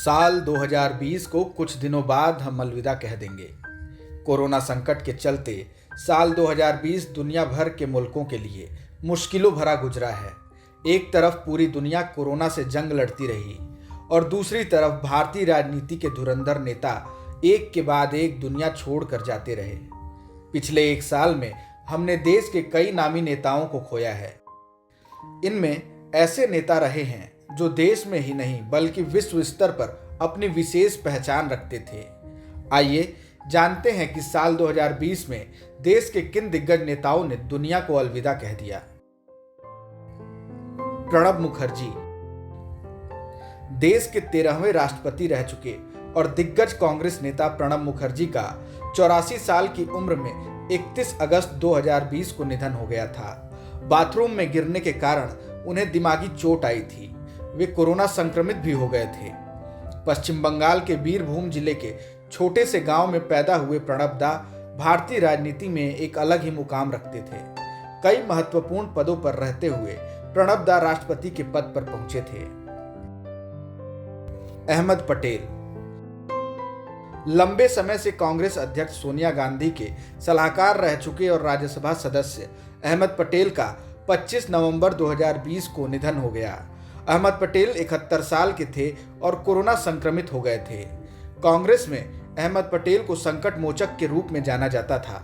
साल 2020 को कुछ दिनों बाद हम अलविदा कह देंगे। कोरोना संकट के चलते साल 2020 दुनिया भर के मुल्कों के लिए मुश्किलों भरा गुजरा है। एक तरफ पूरी दुनिया कोरोना से जंग लड़ती रही और दूसरी तरफ भारतीय राजनीति के धुरंधर नेता एक के बाद एक दुनिया छोड़ कर जाते रहे। पिछले एक साल में हमने देश के कई नामी नेताओं को खोया है। इनमें ऐसे नेता रहे हैं जो देश में ही नहीं बल्कि विश्व स्तर पर अपनी विशेष पहचान रखते थे। आइए जानते हैं कि साल 2020 में देश के किन दिग्गज नेताओं ने दुनिया को अलविदा कह दिया। प्रणब मुखर्जी देश के 13वें राष्ट्रपति रह चुके और दिग्गज कांग्रेस नेता प्रणब मुखर्जी का 84 साल की उम्र में 31 अगस्त 2020 को निधन हो गया था। बाथरूम में गिरने के कारण उन्हें दिमागी चोट आई थी। वे कोरोना संक्रमित भी हो गए थे। पश्चिम बंगाल के बीरभूम जिले के छोटे से गांव में पैदा हुए प्रणब दा भारतीय राजनीति में एक अलग ही मुकाम रखते थे। कई महत्वपूर्ण पदों पर रहते हुए प्रणब दा राष्ट्रपति के पद पर पहुंचे थे। अहमद पटेल लंबे समय से कांग्रेस अध्यक्ष सोनिया गांधी के सलाहकार रह चुके और राज्यसभा सदस्य अहमद पटेल का 25 नवंबर 2020 को निधन हो गया। अहमद पटेल 71 साल के थे और कोरोना संक्रमित हो गए थे। कांग्रेस में अहमद पटेल को संकट मोचक के रूप में जाना जाता था।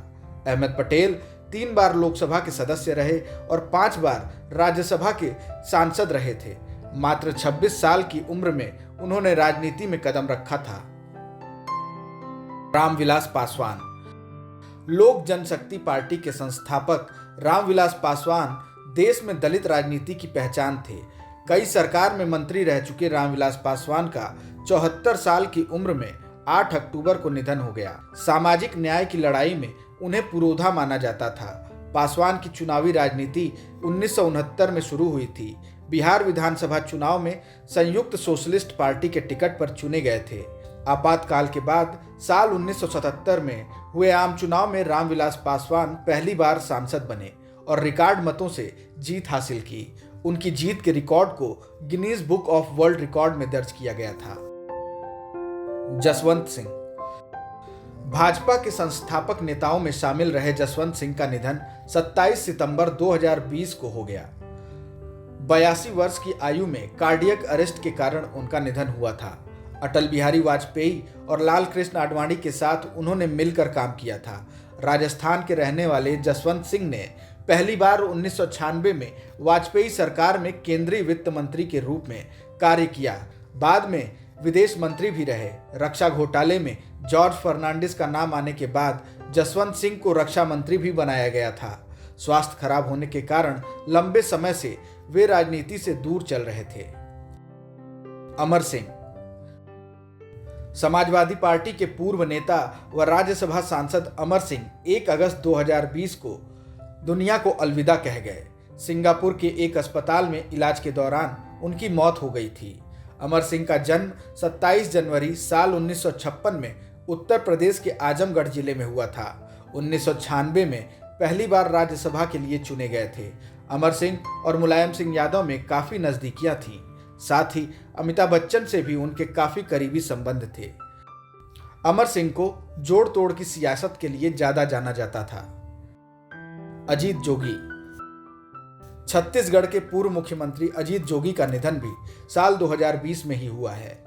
अहमद पटेल 3 बार लोकसभा के सदस्य रहे और 5 बार राज्यसभा के सांसद रहे थे। मात्र 26 साल की उम्र में उन्होंने राजनीति में कदम रखा था। रामविलास पासवान लोक जनशक्ति पार्टी के संस्थापक रामविलास पासवान देश में दलित राजनीति की पहचान थे। कई सरकार में मंत्री रह चुके रामविलास पासवान का 74 साल की उम्र में 8 अक्टूबर को निधन हो गया। सामाजिक न्याय की लड़ाई में उन्हें पुरोधा माना जाता था। पासवान की चुनावी राजनीति 1969 में शुरू हुई थी। बिहार विधानसभा चुनाव में संयुक्त सोशलिस्ट पार्टी के टिकट पर चुने गए थे। आपातकाल के बाद साल 1977 में हुए आम चुनाव में रामविलास पासवान पहली बार सांसद बने और रिकॉर्ड मतों से जीत हासिल की। उनकी जीत के रिकॉर्ड को Guinness book of world record में दर्ज किया गया था। जसवंत सिंह भाजपा के संस्थापक नेताओं में शामिल रहे जसवंत सिंह का निधन 27 सितंबर 2020 को हो गया। 82 वर्ष की आयु में कार्डियक अरेस्ट के कारण उनका निधन हुआ था। अटल बिहारी वाजपेयी और लाल कृष्ण आडवाणी के साथ उन्होंने मिलकर काम किया था। राजस्थान के रहने वाले जसवंत सिंह ने पहली बार 1996 में वाजपेयी सरकार में केंद्रीय वित्त मंत्री के रूप में कार्य किया। बाद में विदेश मंत्री भी रहे। रक्षा घोटाले में जॉर्ज फर्नांडिस का नाम आने के बाद जसवंत सिंह को रक्षा मंत्री भी बनाया गया था। स्वास्थ्य खराब होने के कारण लंबे समय से वे राजनीति से दूर चल रहे थे। अमर सिंह समाजवादी पार्टी के पूर्व नेता व राज्यसभा सांसद अमर सिंह 1 अगस्त 2020 को दुनिया को अलविदा कह गए। सिंगापुर के एक अस्पताल में इलाज के दौरान उनकी मौत हो गई थी। अमर सिंह का जन्म 27 जनवरी साल 1956 में उत्तर प्रदेश के आजमगढ़ जिले में हुआ था। 1996 में पहली बार राज्यसभा के लिए चुने गए थे। अमर सिंह और मुलायम सिंह यादव में काफ़ी नज़दीकियाँ थीं। साथ ही अमिताभ बच्चन से भी उनके काफ़ी करीबी संबंध थे। अमर सिंह को जोड़ तोड़ की सियासत के लिए ज़्यादा जाना जाता था। अजीत जोगी छत्तीसगढ़ के पूर्व मुख्यमंत्री अजीत जोगी का निधन भी साल 2020 में ही हुआ है।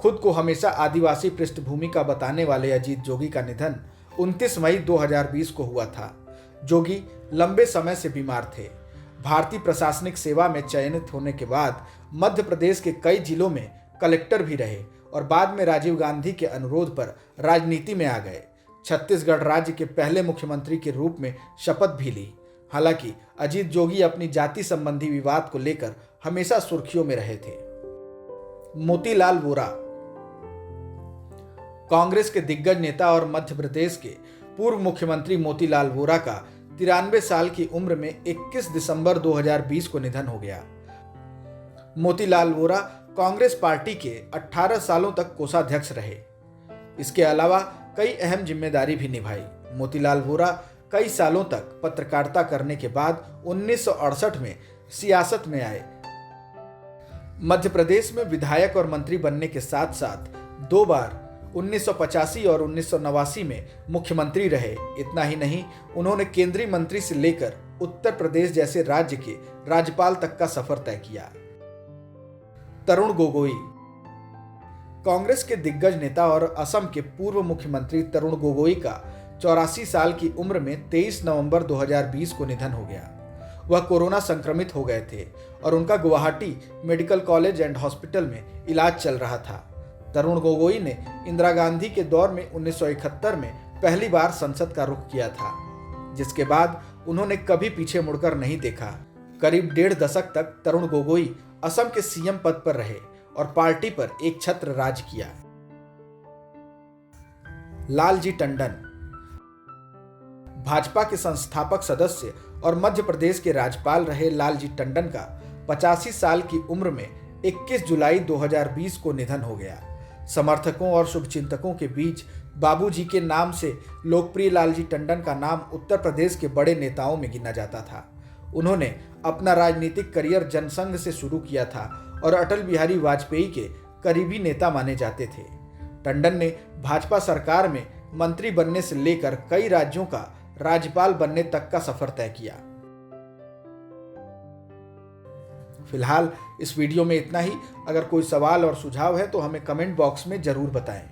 खुद को हमेशा आदिवासी पृष्ठभूमि का बताने वाले अजीत जोगी का निधन 29 मई 2020 को हुआ था। जोगी लंबे समय से बीमार थे। भारतीय प्रशासनिक सेवा में चयनित होने के बाद मध्य प्रदेश के कई जिलों में कलेक्टर भी रहे और बाद में राजीव गांधी के अनुरोध पर राजनीति में आ गए। छत्तीसगढ़ राज्य के पहले मुख्यमंत्री के रूप में शपथ भी ली। हालांकि अजीत जोगी अपनी जाति संबंधी विवाद को लेकर हमेशा सुर्खियों में रहे थे। मोतीलाल वोरा कांग्रेस के दिग्गज नेता और मध्य प्रदेश के पूर्व मुख्यमंत्री मोतीलाल वोरा का 93 साल की उम्र में 21 दिसंबर 2020 को निधन हो गया। मोतीलाल वोरा कांग्रेस पार्टी के 18 सालों तक कोषाध्यक्ष रहे। इसके अलावा कई अहम जिम्मेदारी भी निभाई। मोतीलाल वोरा कई सालों तक पत्रकारिता करने के बाद 1968 में सियासत में आए। मध्य प्रदेश में विधायक और मंत्री बनने के साथ साथ 2 बार 1985 और 1989 में मुख्यमंत्री रहे। इतना ही नहीं, उन्होंने केंद्रीय मंत्री से लेकर उत्तर प्रदेश जैसे राज्य के राज्यपाल तक का सफर तय किया। तरुण गोगोई। कांग्रेस के दिग्गज नेता और असम के पूर्व मुख्यमंत्री तरुण गोगोई का 84 साल की उम्र में 23 नवंबर 2020 को निधन हो गया। वह कोरोना संक्रमित हो गए थे और उनका Guwahati medical college and hospital में इलाज चल रहा था। तरुण गोगोई ने इंदिरा गांधी के दौर में 1971 में पहली बार संसद का रुख किया था, जिसके बाद उन्होंने कभी पीछे मुड़कर नहीं देखा। करीब 1.5 दशक तक तरुण गोगोई असम के सीएम पद पर रहे और पार्टी पर एक छत्र राज किया। लालजी टंडन। भाजपा के संस्थापक सदस्य और मध्य प्रदेश के राज्यपाल रहे लालजी टंडन का 85 साल की उम्र में 21 जुलाई 2020 को निधन हो गया। समर्थकों और शुभचिंतकों के बीच बाबूजी के नाम से लोकप्रिय लालजी टंडन का नाम उत्तर प्रदेश के बड़े नेताओं में गिना जाता था। उन्होंने अपना राजनीतिक करियर जनसंघ से शुरू किया था और अटल बिहारी वाजपेयी के करीबी नेता माने जाते थे। टंडन ने भाजपा सरकार में मंत्री बनने से लेकर कई राज्यों का राज्यपाल बनने तक का सफर तय किया। फिलहाल इस वीडियो में इतना ही। अगर कोई सवाल और सुझाव है तो हमें कमेंट बॉक्स में जरूर बताएं।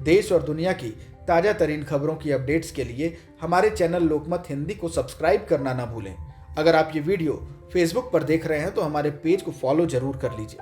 देश और दुनिया की ताजा तरीन खबरों की अपडेट्स के लिए हमारे चैनल लोकमत हिंदी को सब्सक्राइब करना ना भूलें। अगर आप ये वीडियो फेसबुक पर देख रहे हैं तो हमारे पेज को फॉलो जरूर कर लीजिए।